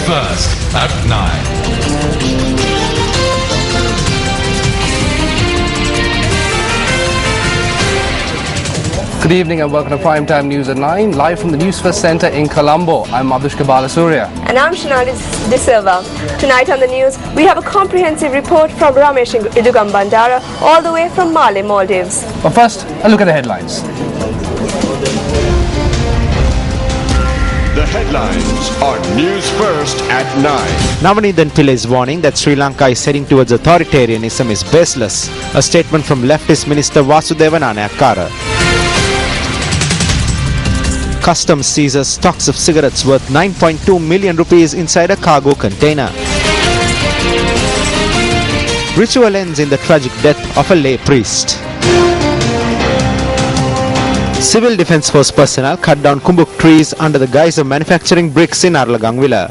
First at 9. Good evening and welcome to Primetime News at 9, live from the News First Centre in Colombo. I'm Madhushka Balasuriya. And I'm Shanali De Silva. Tonight on the news, we have a comprehensive report from Ramesh Idugam Bandara, all the way from Male, Maldives. But first, a look at the headlines. The headlines are News First at 9. Navanidan Pillai's warning that Sri Lanka is heading towards authoritarianism is baseless. A statement from leftist Minister Vasudevan Anayakkara. Customs seizes stocks of cigarettes worth 9.2 million rupees inside a cargo container. Ritual ends in the tragic death of a lay priest. Civil Defence Force personnel cut down kumbuk trees under the guise of manufacturing bricks in Arlagangvilla.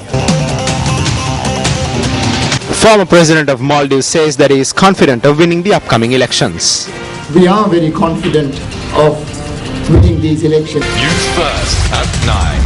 Former President of Maldives says that he is confident of winning the upcoming elections. We are very confident of winning these elections. News First at 9.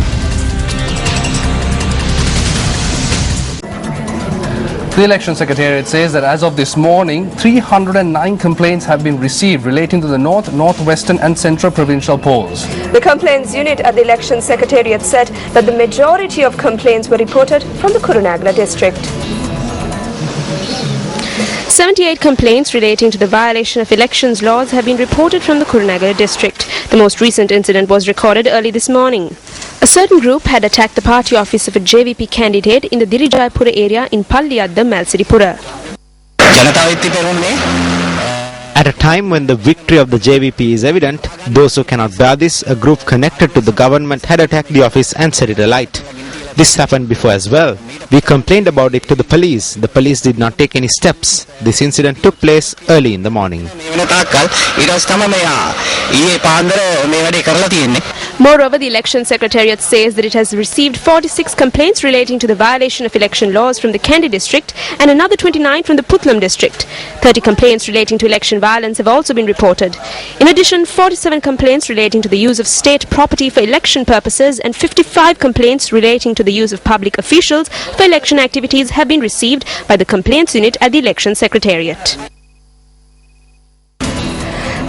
The Election Secretariat says that as of this morning, 309 complaints have been received relating to the North, Northwestern and Central Provincial polls. The Complaints Unit at the Election Secretariat said that the majority of complaints were reported from the Kurunegala district. 78 complaints relating to the violation of elections laws have been reported from the Kurunegala district. The most recent incident was recorded early this morning. A certain group had attacked the party office of a JVP candidate in the Dirijayapura area in Palliyadda, Malsiripura. At a time when the victory of the JVP is evident, those who cannot bear this, a group connected to the government had attacked the office and set it alight. This happened before as well. We complained about it to the police. The police did not take any steps. This incident took place early in the morning. Moreover, the Election Secretariat says that it has received 46 complaints relating to the violation of election laws from the Kandy district and another 29 from the Puttlam district. 30 complaints relating to election violence have also been reported. In addition, 47 complaints relating to the use of state property for election purposes and 55 complaints relating to the use of public officials for election activities have been received by the Complaints Unit at the Election Secretariat.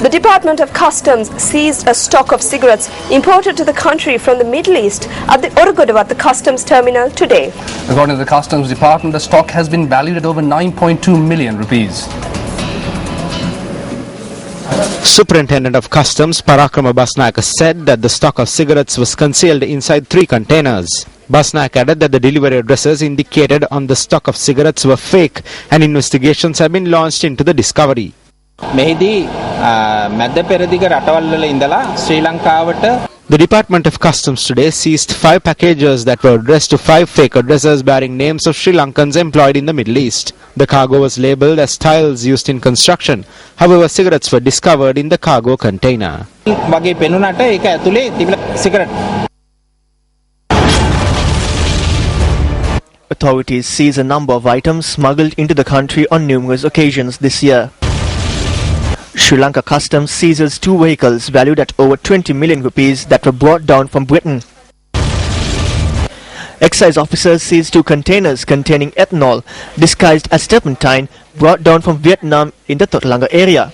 The Department of Customs seized a stock of cigarettes imported to the country from the Middle East at the Oragodawat Customs Terminal today. According to the Customs Department, the stock has been valued at over 9.2 million rupees. Superintendent of Customs Parakrama Basnayaka said that the stock of cigarettes was concealed inside 3 containers. Basnayak added that the delivery addresses indicated on the stock of cigarettes were fake and investigations have been launched into the discovery. The Department of Customs today seized 5 packages that were addressed to 5 fake addresses bearing names of Sri Lankans employed in the Middle East. The cargo was labelled as tiles used in construction. However, cigarettes were discovered in the cargo container. Authorities seized a number of items smuggled into the country on numerous occasions this year. Sri Lanka Customs seizes 2 vehicles valued at over 20 million rupees that were brought down from Britain. Excise officers seized 2 containers containing ethanol disguised as turpentine brought down from Vietnam in the Totalanga area.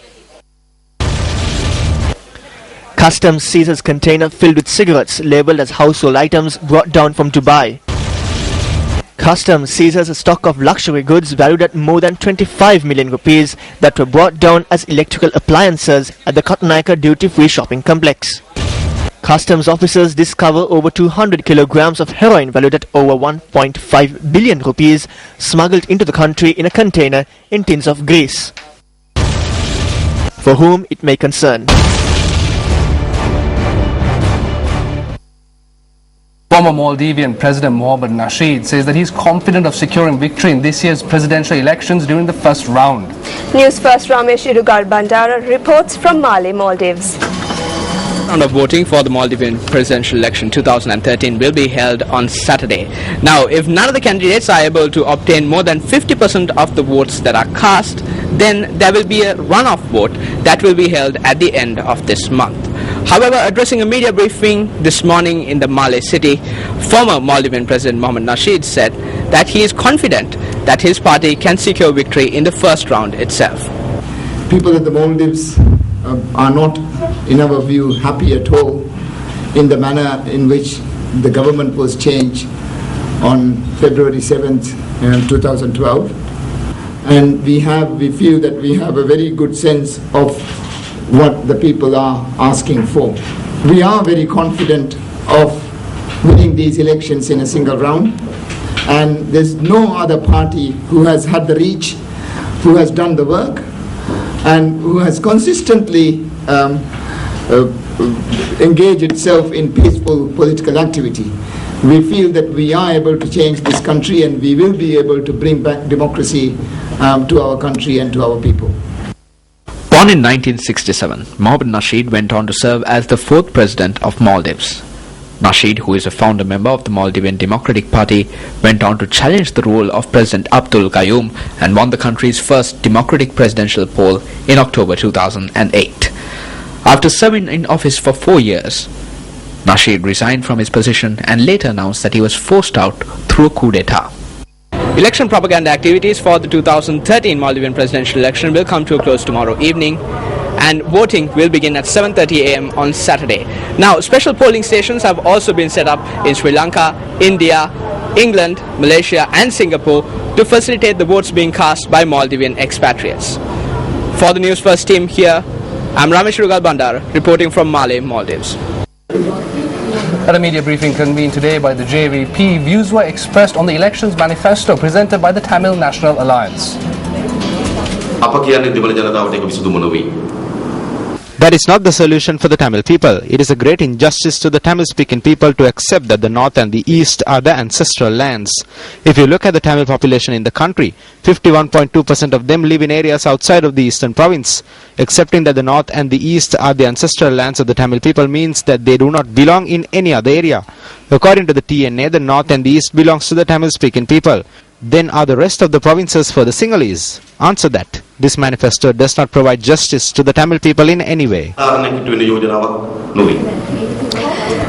Customs seizes container filled with cigarettes labelled as household items brought down from Dubai. Customs seizes a stock of luxury goods valued at more than 25 million rupees that were brought down as electrical appliances at the Katanaika duty-free shopping complex. Customs officers discover over 200 kilograms of heroin valued at over 1.5 billion rupees smuggled into the country in a container in tins of grease. For whom it may concern. Former Maldivian President Mohammad Nasheed says that he is confident of securing victory in this year's presidential elections during the first round. News First Ramesh Idugam Bandara reports from Male, Maldives. Round of voting for the Maldivian presidential election 2013 will be held on Saturday. Now, if none of the candidates are able to obtain more than 50% of the votes that are cast, then there will be a runoff vote that will be held at the end of this month. However, addressing a media briefing this morning in the Male city, former Maldivian President Mohammad Nasheed said that he is confident that his party can secure victory in the first round itself. People of the Maldives are not, in our view, happy at all in the manner in which the government was changed on February 7th, 2012. And we feel that we have a very good sense of what the people are asking for. We are very confident of winning these elections in a single round, and there's no other party who has had the reach, who has done the work, and who has consistently engaged itself in peaceful political activity. We feel that we are able to change this country, and we will be able to bring back democracy to our country and to our people. Born in 1967, Mohammad Nasheed went on to serve as the 4th president of Maldives. Nasheed, who is a founder member of the Maldivian Democratic Party, went on to challenge the rule of President Abdul Gayoom and won the country's first democratic presidential poll in October 2008. After serving in office for 4 years, Nasheed resigned from his position and later announced that he was forced out through a coup d'etat. Election propaganda activities for the 2013 Maldivian presidential election will come to a close tomorrow evening, and voting will begin at 7:30 a.m. on Saturday. Now, special polling stations have also been set up in Sri Lanka, India, England, Malaysia and Singapore to facilitate the votes being cast by Maldivian expatriates. For the News First team here, I'm Ramesh Rugal Bandar reporting from Male, Maldives. At a media briefing convened today by the JVP, views were expressed on the elections manifesto presented by the Tamil National Alliance. That is not the solution for the Tamil people. It is a great injustice to the Tamil-speaking people to accept that the north and the east are the ancestral lands. If you look at the Tamil population in the country, 51.2% of them live in areas outside of the eastern province. Accepting that the north and the east are the ancestral lands of the Tamil people means that they do not belong in any other area. According to the TNA, the north and the east belongs to the Tamil-speaking people. Then are the rest of the provinces for the Sinhalese? Answer that. This manifesto does not provide justice to the Tamil people in any way.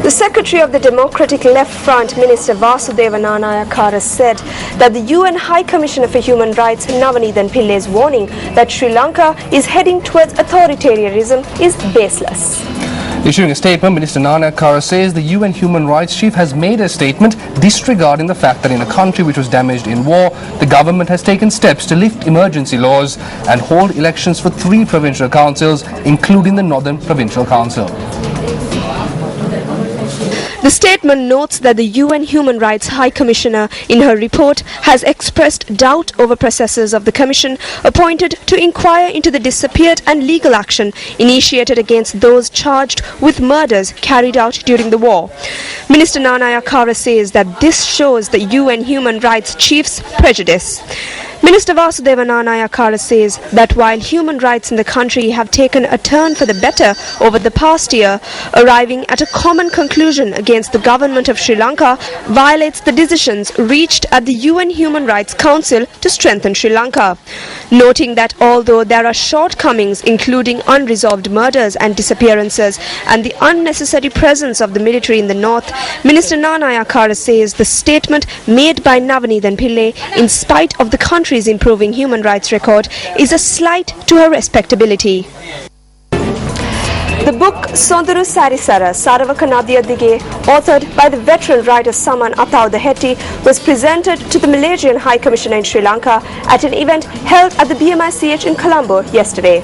The Secretary of the Democratic Left Front, Minister Vasudeva Nanayakara, said that the UN High Commissioner for Human Rights, Navanithan Pillai's warning that Sri Lanka is heading towards authoritarianism is baseless. Issuing a statement, Minister Nanayakara says the UN Human Rights Chief has made a statement disregarding the fact that in a country which was damaged in war, the government has taken steps to lift emergency laws and hold elections for 3 provincial councils, including the Northern Provincial Council. The statement notes that the UN Human Rights High Commissioner in her report has expressed doubt over processes of the Commission appointed to inquire into the disappeared and legal action initiated against those charged with murders carried out during the war. Minister Nanayakara says that this shows the UN Human Rights Chief's prejudice. Minister Vasudeva Nanayakara says that while human rights in the country have taken a turn for the better over the past year, arriving at a common conclusion against the government of Sri Lanka violates the decisions reached at the UN Human Rights Council to strengthen Sri Lanka. Noting that although there are shortcomings including unresolved murders and disappearances and the unnecessary presence of the military in the north, Minister Nanayakara says the statement made by Navanithan Pillai, in spite of the country's improving human rights record, is a slight to her respectability. The book Sonduru Sarisara, Saravaka Nadiya Dige, authored by the veteran writer Saman Ataudahetti, was presented to the Malaysian High Commissioner in Sri Lanka at an event held at the BMICH in Colombo yesterday.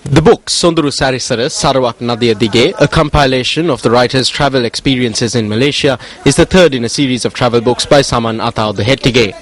The book Sonduru Sarisara, Sarawak Nadiya Dige, a compilation of the writer's travel experiences in Malaysia, is the third in a series of travel books by Saman Ataudahetti.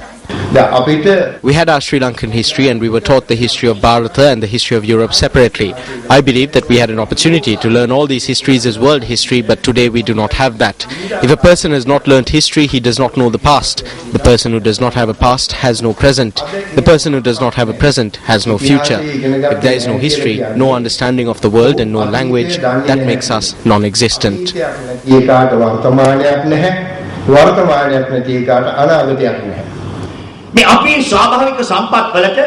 We had our Sri Lankan history and we were taught the history of Bharata and the history of Europe separately. I believe that we had an opportunity to learn all these histories as world history, but today we do not have that. If a person has not learnt history, he does not know the past. The person who does not have a past has no present. The person who does not have a present has no future. If there is no history, no understanding of the world and no language, that makes us non-existent. මේ අපේ ස්වාභාවික සම්පත් වලට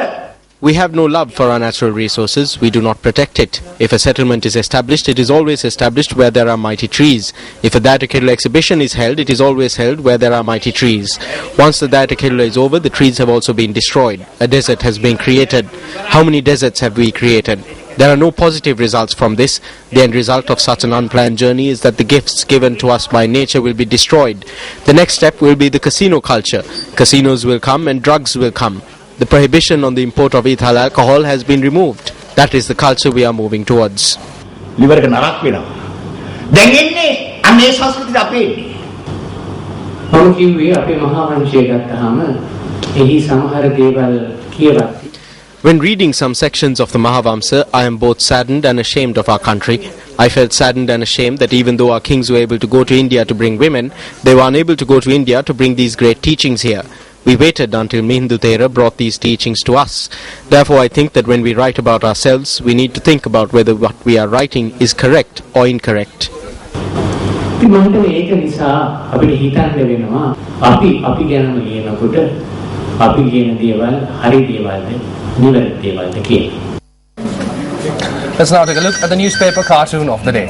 We have no love for our natural resources, we do not protect it. If a settlement is established, it is always established where there are mighty trees. If a Dayatakirula exhibition is held, it is always held where there are mighty trees. Once the Dayatakirula is over, the trees have also been destroyed. A desert has been created. How many deserts have we created? There are no positive results from this. The end result of such an unplanned journey is that the gifts given to us by nature will be destroyed. The next step will be the casino culture. Casinos will come and drugs will come. The prohibition on the import of ethyl alcohol has been removed. That is the culture we are moving towards. liver එක නරක් වෙනවා. දැන් එන්නේ අන්න ඒ සංස්කෘතිය අපේ එන්නේ. මම කිව්වේ අපේ මහා වංශය ගත්තාම එහි සමහර දේවල් කියවත්. When reading some sections of the Mahavamsa, I am both saddened and ashamed of our country. I felt saddened and ashamed that even though our kings were able to go to India to bring women, they were unable to go to India to bring these great teachings here. We waited until Mihindu Thera brought these teachings to us. Therefore, I think that when we write about ourselves, we need to think about whether what we are writing is correct or incorrect. ඒක නිසා අපිට හිතන්න වෙනවා අපි ගැනම ලියනකොට අපි කියන දේවල් හරි දේවල්ද නිවැරදි දේවල්ද කියලා. Let's now take a look at the newspaper cartoon of the day.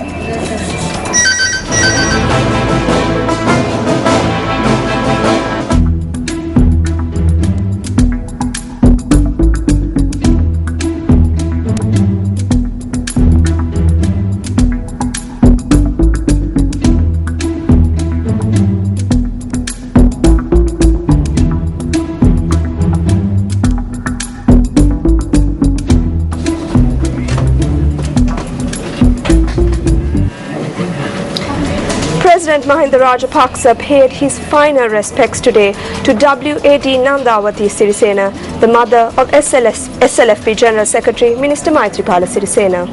President Mahinda Rajapaksa paid his final respects today to WAD Nandawati Sirisena, the mother of SLFP General Secretary Minister Maithripala Sirisena.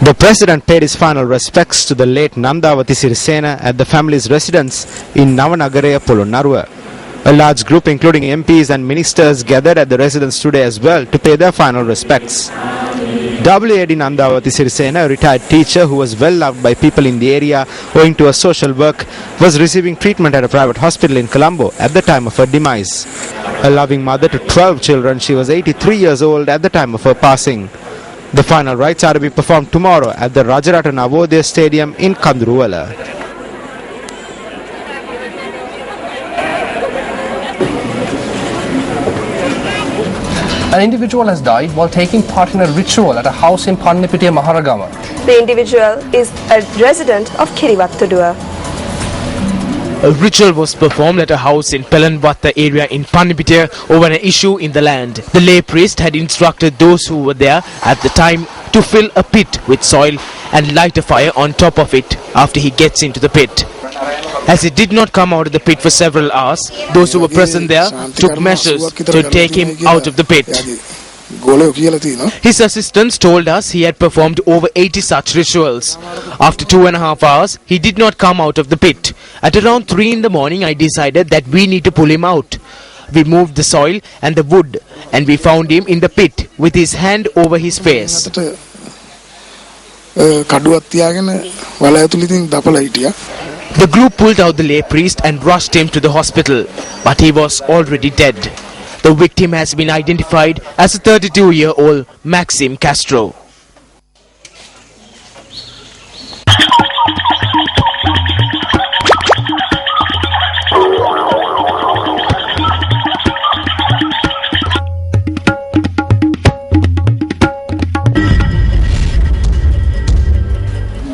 The President paid his final respects to the late Nandawati Sirisena at the family's residence in Navanagara, Polonnaruwa. A large group including MPs and ministers gathered at the residence today as well to pay their final respects. WAD Nandawati Sirisena, a retired teacher who was well loved by people in the area owing to her social work, was receiving treatment at a private hospital in Colombo at the time of her demise. A loving mother to 12 children, she was 83 years old at the time of her passing. The final rites are to be performed tomorrow at the Rajarata Navodaya Stadium in Kanduruvala. An individual has died while taking part in a ritual at a house in Pannipitiya, Maharagama. The individual is a resident of Kirivattudua. A ritual was performed at a house in Pelanvatta area in Pannipitiya over an issue in the land. The lay priest had instructed those who were there at the time to fill a pit with soil and light a fire on top of it after he gets into the pit. As he did not come out of the pit for several hours, those who were present there took measures to take him out of the pit. His assistants told us he had performed over 80 such rituals. After 2.5 hours, he did not come out of the pit. At around 3 in the morning, I decided that we need to pull him out. We moved the soil and the wood and we found him in the pit with his hand over his face. The group pulled out the lay priest and rushed him to the hospital, but he was already dead. The victim has been identified as a 32-year-old Maxim Castro.